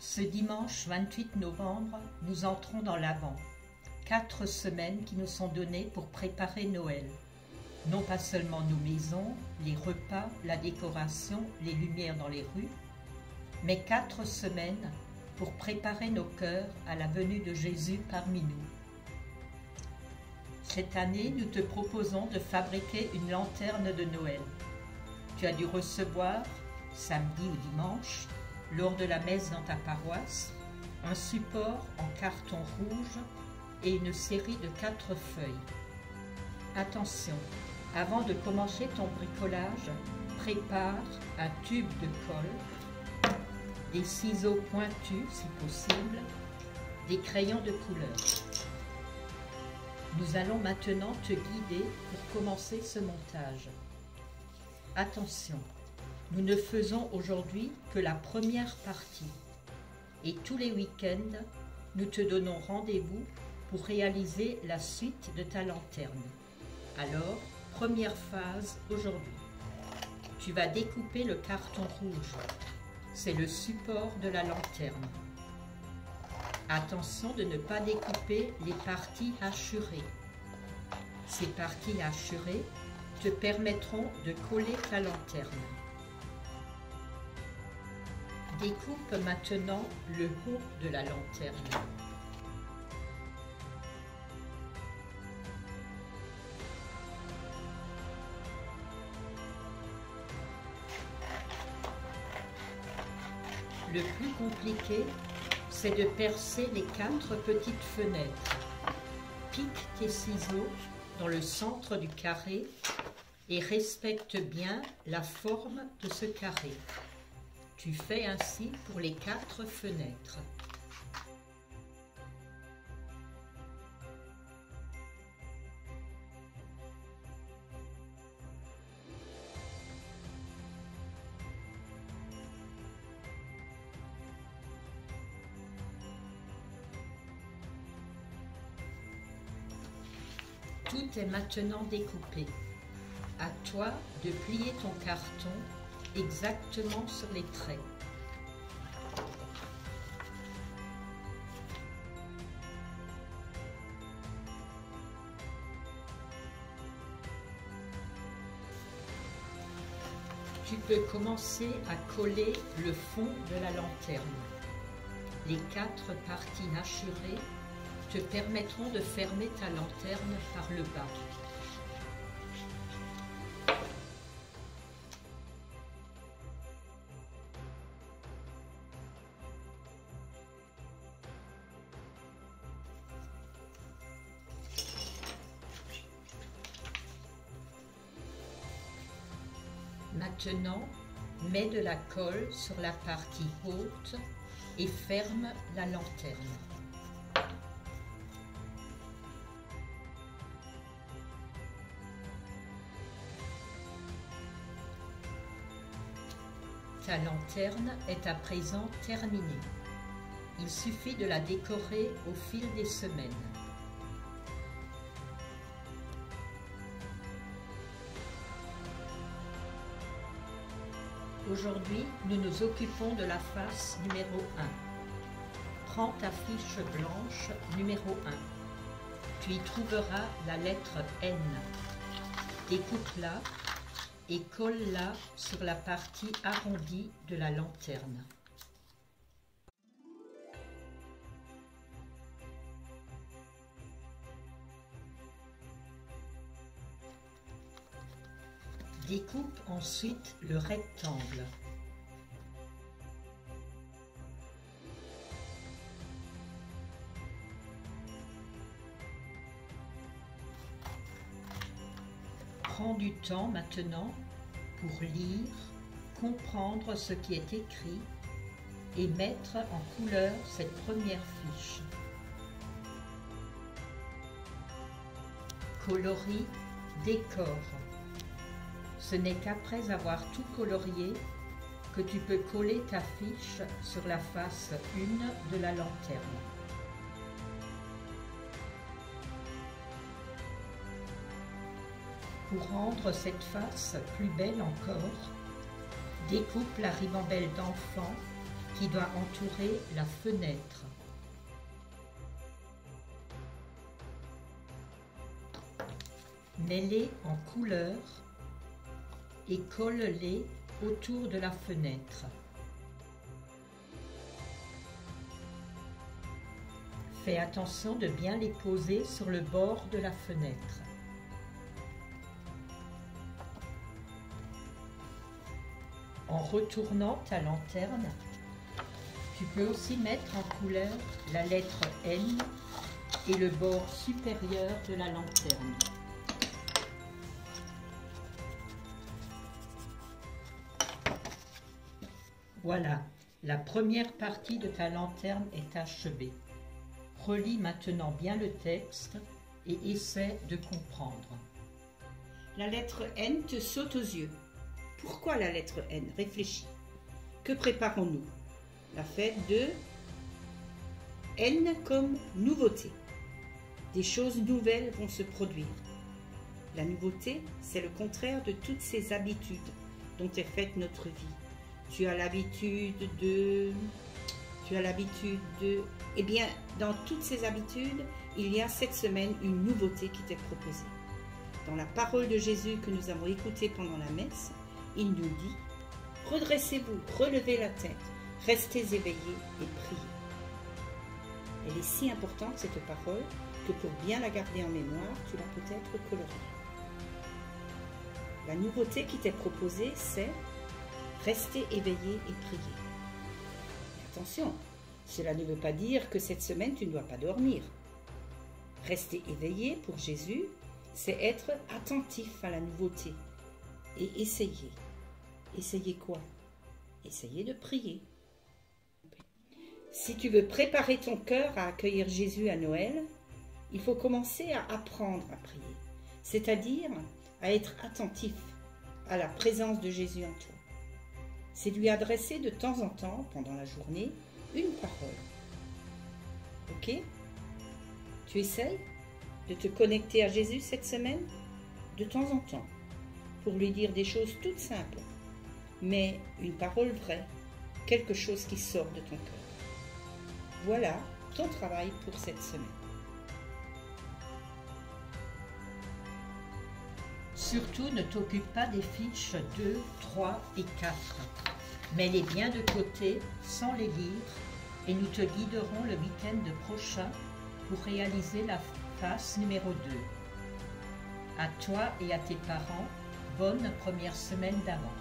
Ce dimanche 28 novembre, nous entrons dans l'Avent. 4 semaines qui nous sont données pour préparer Noël. Non pas seulement nos maisons, les repas, la décoration, les lumières dans les rues, mais 4 semaines pour préparer nos cœurs à la venue de Jésus parmi nous. Cette année, nous te proposons de fabriquer une lanterne de Noël. Tu as dû recevoir, samedi ou dimanche, lors de la messe dans ta paroisse, un support en carton rouge et une série de 4 feuilles. Attention, avant de commencer ton bricolage, prépare un tube de colle, des ciseaux pointus si possible, des crayons de couleur. Nous allons maintenant te guider pour commencer ce montage. Attention, nous ne faisons aujourd'hui que la première partie et tous les week-ends, nous te donnons rendez-vous pour réaliser la suite de ta lanterne. Alors, première phase aujourd'hui. Tu vas découper le carton rouge. C'est le support de la lanterne. Attention de ne pas découper les parties hachurées. Ces parties hachurées te permettront de coller ta lanterne. Découpe maintenant le haut de la lanterne. Le plus compliqué, c'est de percer les 4 petites fenêtres. Pique tes ciseaux dans le centre du carré et respecte bien la forme de ce carré. Tu fais ainsi pour les 4 fenêtres. Tout est maintenant découpé. À toi de plier ton carton exactement sur les traits. Tu peux commencer à coller le fond de la lanterne. Les 4 parties hachurées te permettront de fermer ta lanterne par le bas. Maintenant, mets de la colle sur la partie haute et ferme la lanterne. Ta lanterne est à présent terminée. Il suffit de la décorer au fil des semaines. Aujourd'hui, nous nous occupons de la face numéro 1. Prends ta fiche blanche numéro 1. Tu y trouveras la lettre N. Découpe-la et colle-la sur la partie arrondie de la lanterne. Découpe ensuite le rectangle. Prends du temps maintenant pour lire, comprendre ce qui est écrit et mettre en couleur cette première fiche. Coloris, décore. Ce n'est qu'après avoir tout colorié que tu peux coller ta fiche sur la face 1 de la lanterne. Pour rendre cette face plus belle encore, découpe la ribambelle d'enfant qui doit entourer la fenêtre. Mets-les en couleur et colle-les autour de la fenêtre. Fais attention de bien les poser sur le bord de la fenêtre. En retournant ta lanterne, tu peux aussi mettre en couleur la lettre N et le bord supérieur de la lanterne. Voilà, la première partie de ta lanterne est achevée. Relis maintenant bien le texte et essaie de comprendre. La lettre N te saute aux yeux. Pourquoi la lettre N? Réfléchis. Que préparons-nous? La fête de N comme nouveauté. Des choses nouvelles vont se produire. La nouveauté, c'est le contraire de toutes ces habitudes dont est faite notre vie. Tu as l'habitude de... Eh bien, dans toutes ces habitudes, il y a cette semaine une nouveauté qui t'est proposée. Dans la parole de Jésus que nous avons écoutée pendant la messe, il nous dit « Redressez-vous, relevez la tête, restez éveillés et priez. » Elle est si importante cette parole que pour bien la garder en mémoire, tu l'as peut-être colorée. La nouveauté qui t'est proposée, c'est « Restez éveillés et priez. » Attention, cela ne veut pas dire que cette semaine tu ne dois pas dormir. Rester éveillé pour Jésus, c'est être attentif à la nouveauté et essayer. Essayer quoi? Essayer de prier. Si tu veux préparer ton cœur à accueillir Jésus à Noël, il faut commencer à apprendre à prier, c'est-à-dire à être attentif à la présence de Jésus en toi. C'est lui adresser de temps en temps, pendant la journée, une parole. Ok? Tu essayes de te connecter à Jésus cette semaine, de temps en temps, pour lui dire des choses toutes simples, mais une parole vraie, quelque chose qui sort de ton cœur. Voilà ton travail pour cette semaine. Surtout, ne t'occupe pas des fiches 2, 3 et 4. Mets-les bien de côté, sans les lire, et nous te guiderons le week-end prochain pour réaliser la phase numéro 2. À toi et à tes parents, bonne première semaine d'avant.